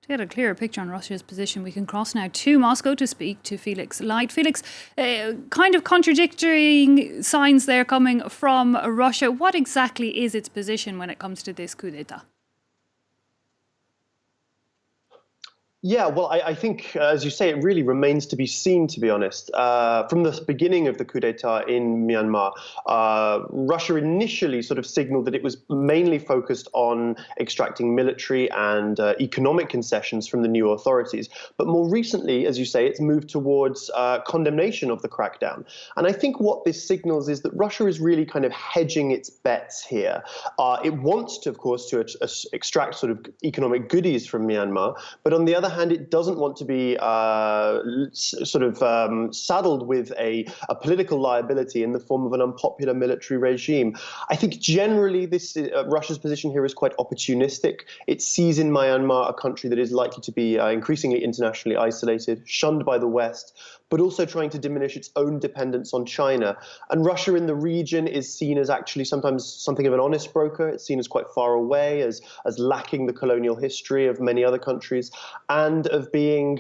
To get a clearer picture on Russia's position, we can cross now to Moscow to speak to Felix Light. Felix, kind of contradictory signs there coming from Russia. What exactly is its position when it comes to this coup d'etat? Yeah, well, I think, as you say, it really remains to be seen, to be honest. From the beginning of the coup d'etat in Myanmar, Russia initially sort of signaled that it was mainly focused on extracting military and economic concessions from the new authorities. But more recently, as you say, it's moved towards condemnation of the crackdown. And I think what this signals is that Russia is really kind of hedging its bets here. It wants to, of course, to extract sort of economic goodies from Myanmar, but on the other hand, it doesn't want to be saddled with a political liability in the form of an unpopular military regime. I think generally Russia's position here is quite opportunistic. It sees in Myanmar a country that is likely to be increasingly internationally isolated, shunned by the West, but also trying to diminish its own dependence on China. And Russia in the region is seen as actually sometimes something of an honest broker. It's seen as quite far away, as lacking the colonial history of many other countries, and of being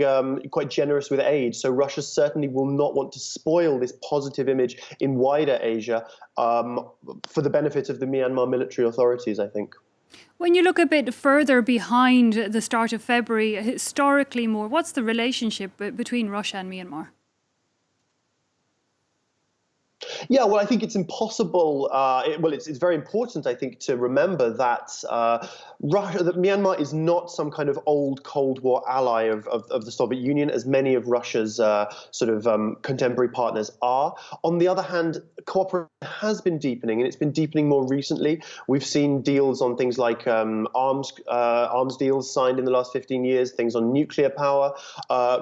quite generous with aid. So Russia certainly will not want to spoil this positive image in wider Asia for the benefit of the Myanmar military authorities, I think. When you look a bit further behind the start of February, historically more, what's the relationship between Russia and Myanmar? Yeah, well, I think it's impossible. It's very important, I think, to remember that that Myanmar is not some kind of old Cold War ally of the Soviet Union, as many of Russia's contemporary partners are. On the other hand, cooperation has been deepening, and it's been deepening more recently. We've seen deals on things like arms deals signed in the last 15 years, things on nuclear power.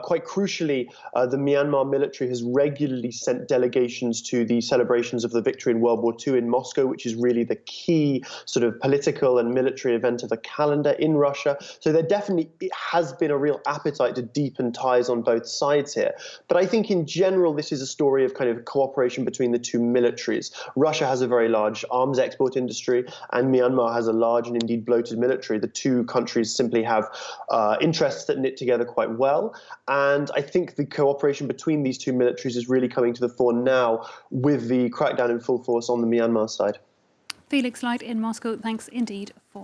Quite crucially, the Myanmar military has regularly sent delegations to the celebrations of the victory in World War II in Moscow, which is really the key sort of political and military event of the calendar in Russia. So there definitely has been a real appetite to deepen ties on both sides here. But I think in general, this is a story of kind of cooperation between the two militaries. Russia has a very large arms export industry, and Myanmar has a large and indeed bloated military. The two countries simply have interests that knit together quite well. And I think the cooperation between these two militaries is really coming to the fore now, with the crackdown in full force on the Myanmar side. Felix Light in Moscow, thanks indeed for